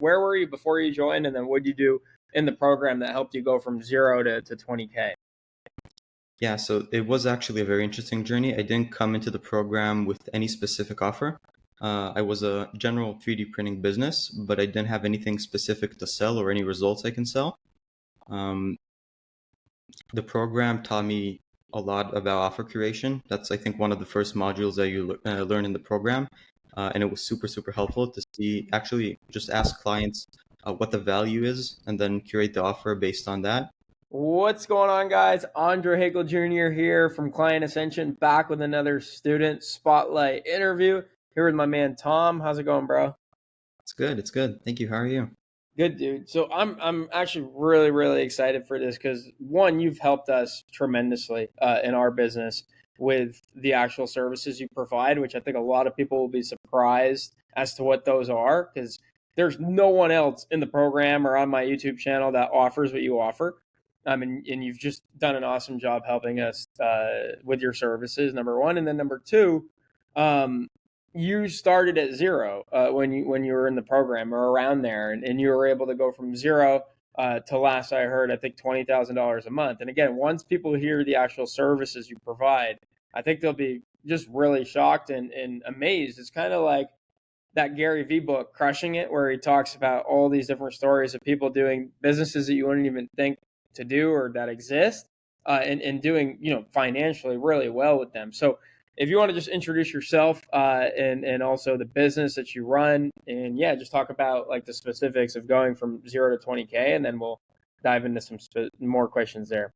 where were you before you joined, and then what did you do in the program that helped you go from 0 to 20K? Yeah, so it was actually a very interesting journey. I didn't come into the program with any specific offer. I was a general 3D printing business, but I didn't have anything specific to sell or any results I can sell. Um, the program taught me a lot about offer curation. That's, I think, one of the first modules that you learn in the program. And it was super, super helpful to see, actually just ask clients what the value is and then curate the offer based on that. What's going on, guys? Andre Hagel Jr. here from Client Ascension, back with another student spotlight interview. Here with my man Tom. How's it going, bro? It's good. It's good. Thank you. How are you? Good, dude. So I'm actually really excited for this because one, you've helped us tremendously in our business with the actual services you provide, which I think a lot of people will be surprised as to what those are because there's no one else in the program or on my YouTube channel that offers what you offer. And you've just done an awesome job helping us with your services, number one. And then number two, you started at 0 when you were in the program or around there, and you were able to go from 0 to, last I heard, I think $20,000 a month. And again, once people hear the actual services you provide, I think they'll be just really shocked and amazed. It's kind of like that Gary Vee book, Crushing It, where he talks about all these different stories of people doing businesses that you wouldn't even think to do or that exist, and doing, financially really well with them. So if you want to just introduce yourself, and also the business that you run, and yeah, just talk about like the specifics of going from 0 to 20K, and then we'll dive into some more questions there.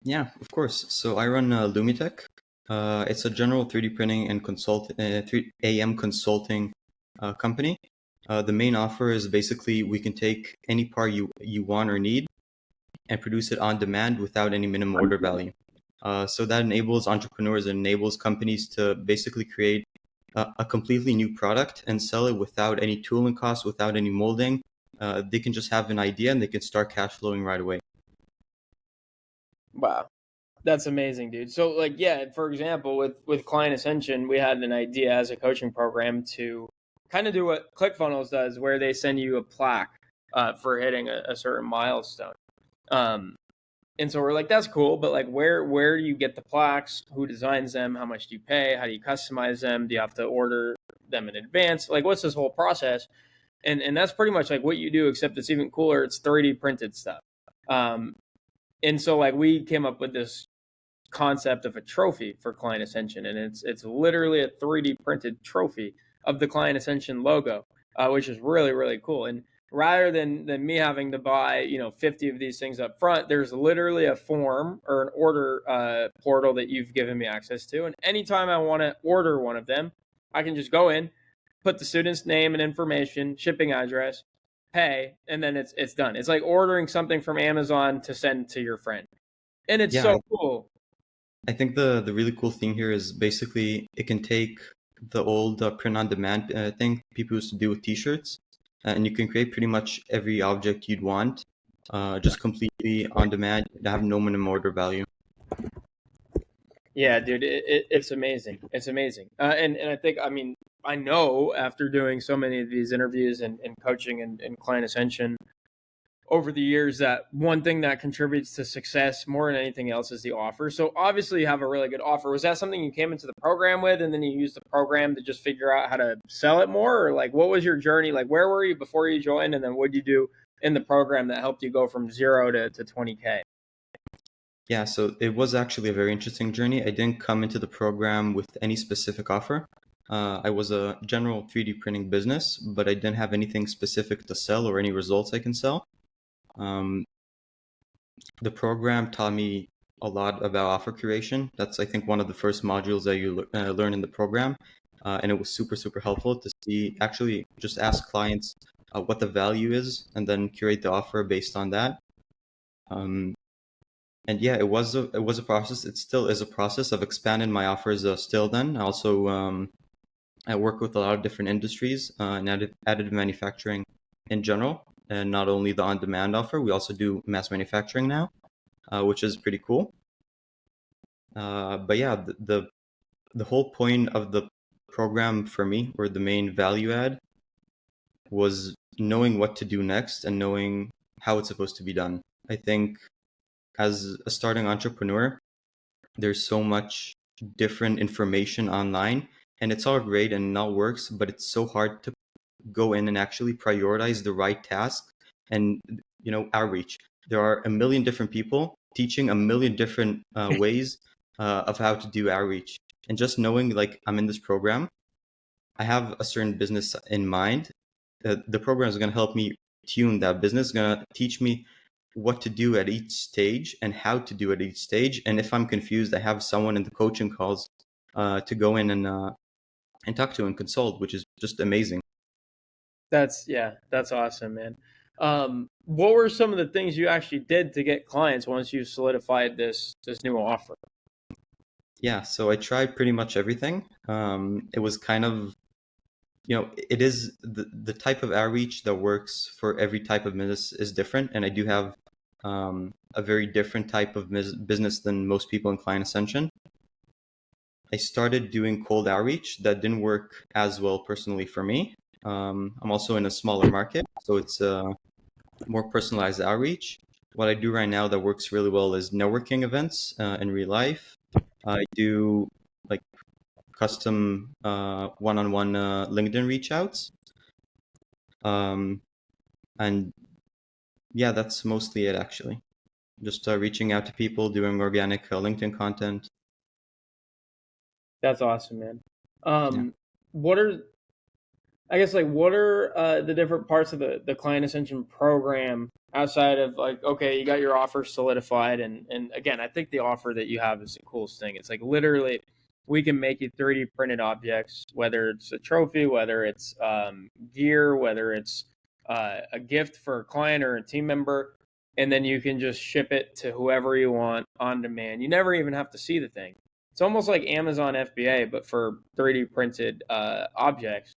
Yeah, of course. So I run Lumitech. It's a general 3D printing and 3AM consulting company. The main offer is basically we can take any part you want or need and produce it on demand without any minimum order value. So that enables entrepreneurs and enables companies to basically create a completely new product and sell it without any tooling costs, without any molding. They can just have an idea and they can start cash flowing right away. Wow. That's amazing, dude. So like, yeah, for example, with Client Ascension, we had an idea as a coaching program to kind of do what ClickFunnels does, where they send you a plaque for hitting a certain milestone. And so we're like, that's cool, but like, where do you get the plaques? Who designs them? How much do you pay? How do you customize them? Do you have to order them in advance? Like, what's this whole process? And that's pretty much like what you do, except it's even cooler. It's 3D printed stuff. And so like we came up with this concept of a trophy for Client Ascension, and it's literally a 3D printed trophy of the Client Ascension logo, which is really cool. And rather than me having to buy 50 of these things up front, there's literally a form or an order portal that you've given me access to, and anytime I want to order one of them, I can just go in, put the student's name and information, shipping address, pay, and then it's done. It's like ordering something from Amazon to send to your friend, and it's Yeah, so cool. I think the really cool thing here is basically it can take the old print on demand thing people used to do with t-shirts, and you can create pretty much every object you'd want, just completely on demand, have no minimum order value. Yeah, dude, it's amazing. It's amazing. And I think, I know after doing so many of these interviews and coaching and Client Ascension over the years, that one thing that contributes to success more than anything else is the offer. So obviously you have a really good offer. Was that something you came into the program with, and then you used the program to just figure out how to sell it more? Or like, what was your journey? Like, where were you before you joined, and then what did you do in the program that helped you go from 0 to 20K? Yeah, so it was actually a very interesting journey. I didn't come into the program with any specific offer. I was a general 3D printing business, but I didn't have anything specific to sell or any results I can sell. Um, the program taught me a lot about offer curation. That's, I think, one of the first modules that you learn in the program. And it was super, super helpful to see, actually just ask clients what the value is and then curate the offer based on that. And yeah, it was a process. It still is a process. I've expanded my offers still then. I work with a lot of different industries and additive manufacturing in general, and not only the on-demand offer. We also do mass manufacturing now, which is pretty cool. But yeah, the whole point of the program for me, or the main value add, was knowing what to do next and knowing how it's supposed to be done. I think as a starting entrepreneur, there's so much different information online, and it's all great and it all works, but it's so hard to go in and actually prioritize the right task and outreach. There are a million different people teaching a million different ways of how to do outreach, and just knowing like I'm in this program, I have a certain business in mind. The program is going to help me tune that business, going to teach me what to do at each stage and how to do at each stage. And if I'm confused, I have someone in the coaching calls to go in and talk to and consult, which is just amazing. That's awesome, man. What were some of the things you actually did to get clients once you solidified this new offer? Yeah, so I tried pretty much everything. It was kind of, it is the type of outreach that works for every type of business is different. And I do have a very different type of business than most people in Client Ascension. I started doing cold outreach that didn't work as well personally for me. I'm also in a smaller market, so it's more personalized outreach. What I do right now that works really well is networking events in real life. I do like custom one-on-one LinkedIn reach outs. And yeah, that's mostly it actually. Just reaching out to people, doing organic LinkedIn content. That's awesome, man. Yeah. What are what are the different parts of the Client Ascension program outside of like, okay, you got your offer solidified, and again, I think the offer that you have is the coolest thing. It's like literally, we can make you 3D printed objects, whether it's a trophy, whether it's gear, whether it's a gift for a client or a team member, and then you can just ship it to whoever you want on demand. You never even have to see the thing. It's almost like Amazon FBA, but for 3D printed objects.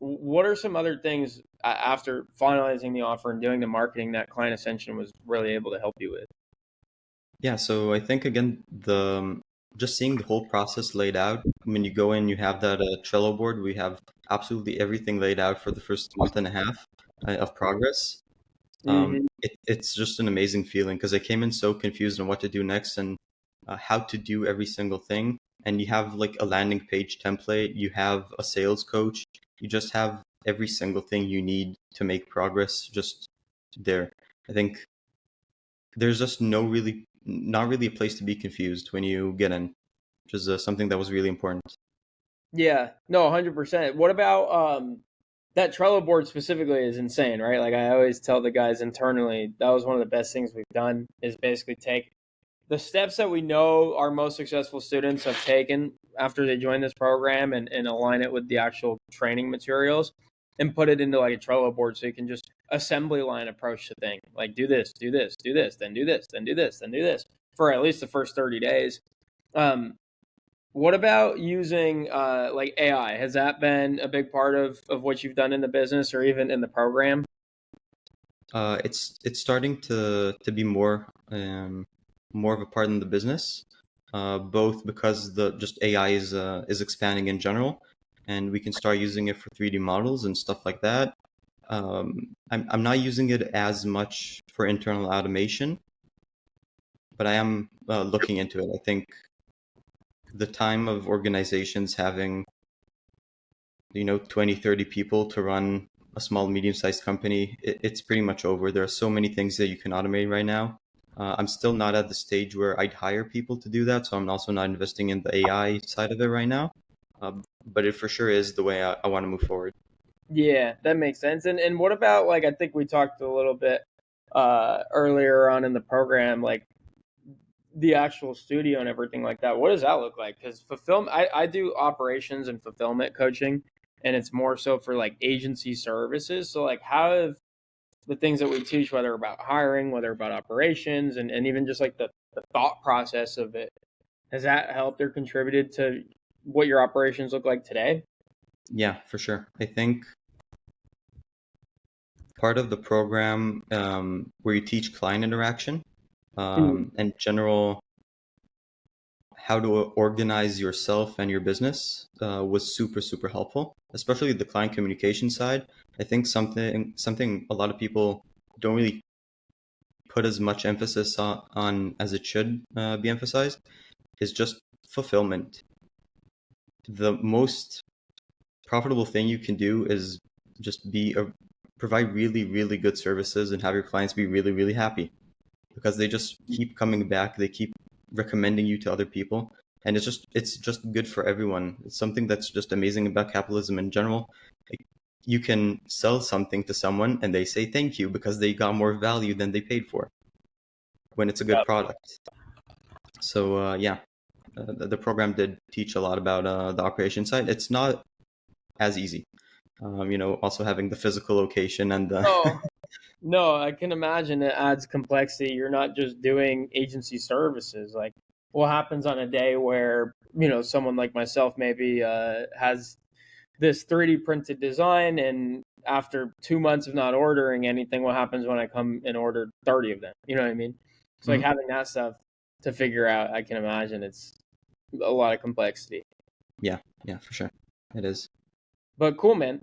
What are some other things after finalizing the offer and doing the marketing that Client Ascension was really able to help you with? Yeah, so I think again the just seeing the whole process laid out. When you go in, you have that Trello board. We have absolutely everything laid out for the first month and a half of progress. Mm-hmm. It's just an amazing feeling because I came in so confused on what to do next and how to do every single thing. And you have like a landing page template, you have a sales coach, you just have every single thing you need to make progress just there. I think there's just not really a place to be confused when you get in, which is something that was really important. Yeah, no, 100%. What about that Trello board specifically is insane, right? Like I always tell the guys internally, that was one of the best things we've done is basically take the steps that we know our most successful students have taken after they join this program and align it with the actual training materials and put it into like a Trello board so you can just assembly line approach the thing. Like do this, do this, do this, then do this, then do this, then do this for at least the first 30 days. Um, what about using like AI? Has that been a big part of what you've done in the business or even in the program? It's starting to be more of a part in the business, both because the just AI is expanding in general, and we can start using it for 3D models and stuff like that. I'm not using it as much for internal automation, but I am looking into it. I think the time of organizations having 20, 30 people to run a small medium-sized company, it's pretty much over. There are so many things that you can automate right now. I'm still not at the stage where I'd hire people to do that, so I'm also not investing in the AI side of it right now. uh, but it for sure is the way I want to move forward. Yeah, that makes sense. And what about like I think we talked a little bit earlier on in the program, like the actual studio and everything like that. What does that look like? Because fulfillment, I do operations and fulfillment coaching, and it's more so for like agency services. So like, how have the things that we teach, whether about hiring, whether about operations, and even just like the thought process of it, has that helped or contributed to what your operations look like today? Yeah, for sure. I think part of the program where you teach client interaction Mm. and general how to organize yourself and your business was super helpful, especially the client communication side. I think something a lot of people don't really put as much emphasis on as it should be emphasized is just fulfillment. The most profitable thing you can do is just provide really good services and have your clients be really happy, because they just keep coming back, they keep recommending you to other people, and it's just good for everyone. It's something that's just amazing about capitalism in general. Like, you can sell something to someone and they say thank you because they got more value than they paid for when it's a good product. So the program did teach a lot about the operation side. It's not as easy. Also having the physical location and the Oh, no, I can imagine it adds complexity. You're not just doing agency services. Like, what happens on a day where, someone like myself maybe has this 3D printed design, and after 2 months of not ordering anything, what happens when I come and order 30 of them? You know what I mean? It's like Mhm. having that stuff to figure out. I can imagine it's a lot of complexity. Yeah, for sure. It is. But cool, man.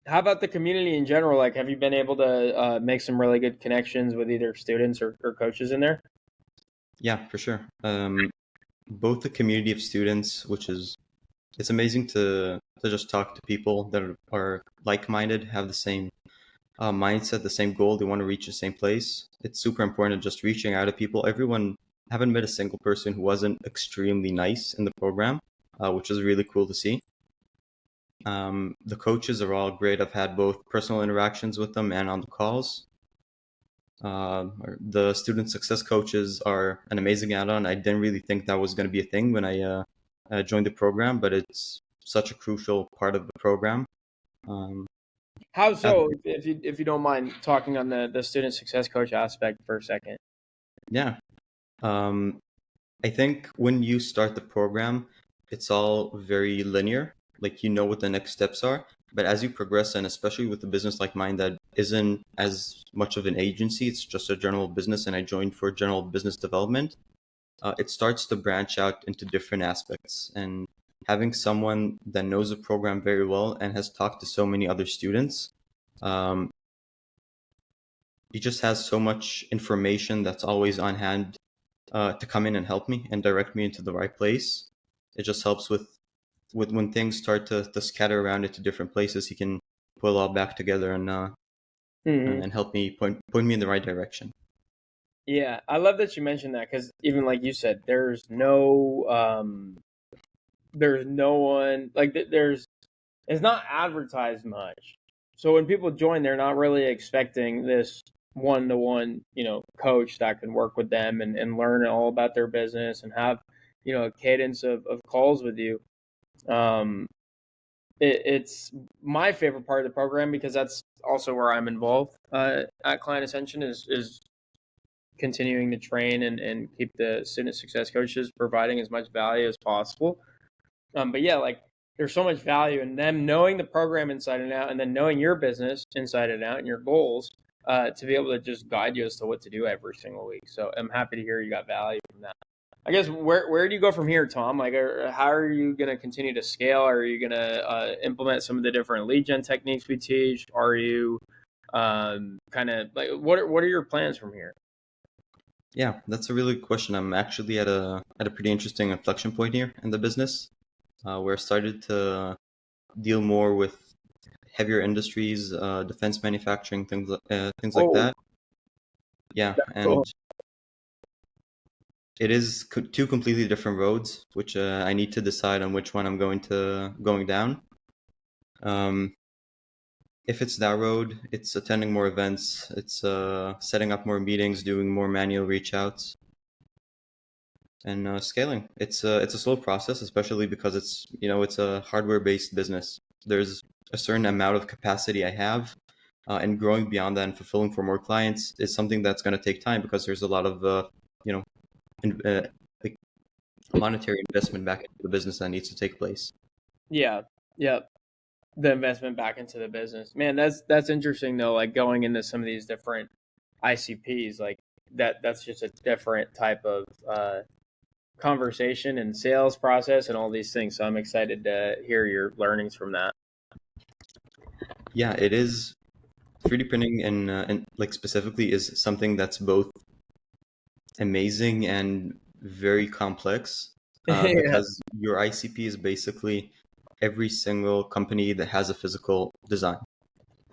How about the community in general? Like, have you been able to make some really good connections with either students or coaches in there? Yeah, for sure. Both the community of students, which is it's amazing to just talk to people that are like-minded, have the same mindset, the same goal. They want to reach the same place. It's super important just reaching out to people. Everyone, haven't met a single person who wasn't extremely nice in the program, which is really cool to see. The coaches are all great. I've had both personal interactions with them and on the calls. The student success coaches are an amazing add-on. I didn't really think that was going to be a thing when I joined the program, but it's such a crucial part of the program. Um, How uh, so? If you don't mind talking on the student success coach aspect for a second. yeah, um, I think when you start the program, it's all very linear. Like, you know what the next steps are. But as you progress, and especially with a business like mine that isn't as much of an agency, it's just a general business, and I joined for general business development. It starts to branch out into different aspects. And having someone that knows the program very well and has talked to so many other students, um, he just has so much information that's always on hand to come in and help me and direct me into the right place. It just helps with when things start to scatter around into different places. He can pull it all back together Hmm. and help me point me in the right direction. Yeah, I love that you mentioned that because even like you said, there's no one like there's it's not advertised much. So when people join, they're not really expecting this one-to-one, coach that can work with them and learn all about their business and have, a cadence of calls with you. Um, it's my favorite part of the program because that's also where I'm involved at Client Ascension is continuing to train and keep the student success coaches providing as much value as possible. But yeah, like there's so much value in them knowing the program inside and out, and then knowing your business inside and out and your goals to be able to just guide you as to what to do every single week. So I'm happy to hear you got value from that. I guess where do you go from here, Tom? Like, how are you going to continue to scale? Are you going to implement some of the different lead gen techniques we teach? Are you kind of like what are your plans from here? Yeah, that's a really good question. I'm actually at a pretty interesting inflection point here in the business, where I started to deal more with heavier industries, defense manufacturing, things like Oh, that. Yeah, that's and cool. it is two completely different roads, which I need to decide on which one I'm going down. Um, if it's that road, it's attending more events, it's setting up more meetings, doing more manual reach outs, and scaling. It's a slow process, especially because it's a hardware based business. There's a certain amount of capacity I have, and growing beyond that and fulfilling for more clients is something that's going to take time because there's a lot of you know in, like monetary investment back into the business that needs to take place. Yeah, yeah. The investment back into the business. Man, that's interesting though. Like going into some of these different ICPs, like that's just a different type of conversation and sales process and all these things. So I'm excited to hear your learnings from that. Yeah, it is 3D printing and like specifically is something that's both amazing and very complex Yeah. because your ICP is basically every single company that has a physical design.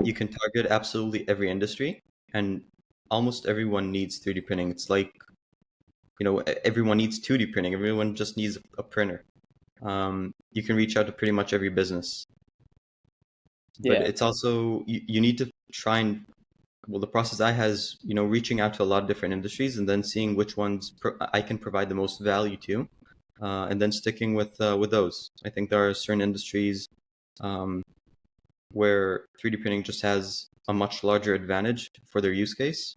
You can target absolutely every industry, and almost everyone needs 3D printing. It's like, everyone needs 2D printing. Everyone just needs a printer. You can reach out to pretty much every business, but Yeah. it's also you need to try and well, the process I has, reaching out to a lot of different industries and then seeing which ones I can provide the most value to, and then sticking with those. I think there are certain industries um, where 3D printing just has a much larger advantage for their use case.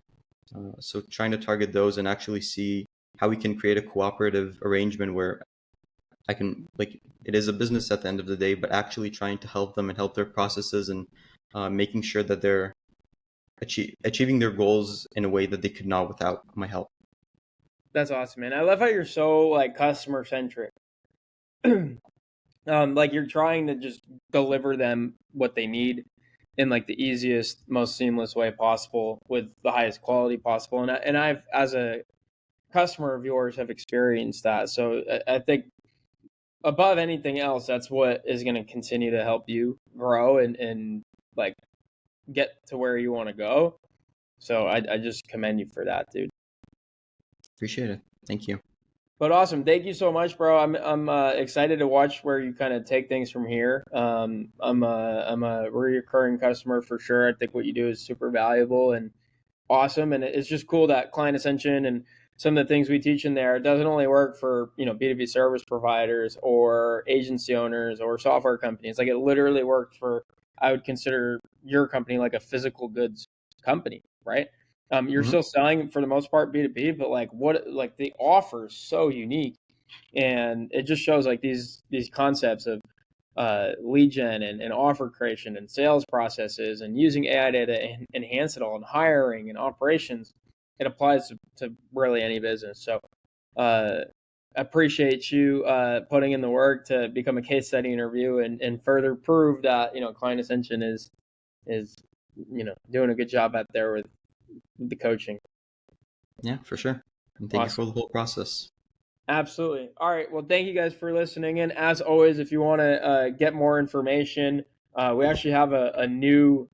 So trying to target those and actually see how we can create a cooperative arrangement where I can like it is a business at the end of the day, but actually trying to help them and help their processes and making sure that they're achieving their goals in a way that they could not without my help. That's awesome, man. I love how you're so like customer centric. Like you're trying to just deliver them what they need in like the easiest, most seamless way possible with the highest quality possible. And I've, as a customer of yours, have experienced that. So I think above anything else, that's what is going to continue to help you grow and like get to where you want to go. So I just commend you for that, dude. Appreciate it. Thank you. But awesome, thank you so much, bro. I'm excited to watch where you kind of take things from here. I'm a recurring customer for sure. I think what you do is super valuable and awesome, and it's just cool that Client Ascension and some of the things we teach in there, it doesn't only work for B2B service providers or agency owners or software companies. Like it literally works for, I would consider your company like a physical goods company, right? You're Hmm. still selling for the most part B2B, but like the offer is so unique, and it just shows like these concepts of lead gen and offer creation and sales processes and using AI to enhance it all and hiring and operations. It applies to really any business. So uh, appreciate you putting in the work to become a case study interview and further prove that Client Ascension is doing a good job out there with the coaching. Yeah, for sure. And thank you Awesome. for the whole process. Absolutely. All right. Well, thank you guys for listening. And as always, if you want to get more information, we actually have a new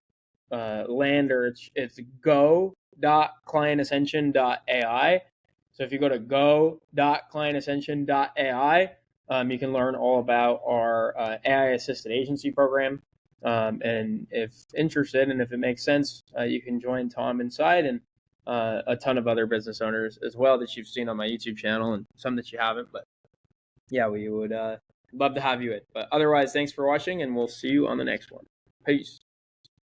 lander. It's go.clientascension.ai. So if you go to go.clientascension.ai, you can learn all about our AI assisted agency program. And if interested and if it makes sense, you can join Tom inside and a ton of other business owners as well that you've seen on my YouTube channel and some that you haven't. But yeah, we would love to have you in. But otherwise, thanks for watching, and we'll see you on the next one. Peace.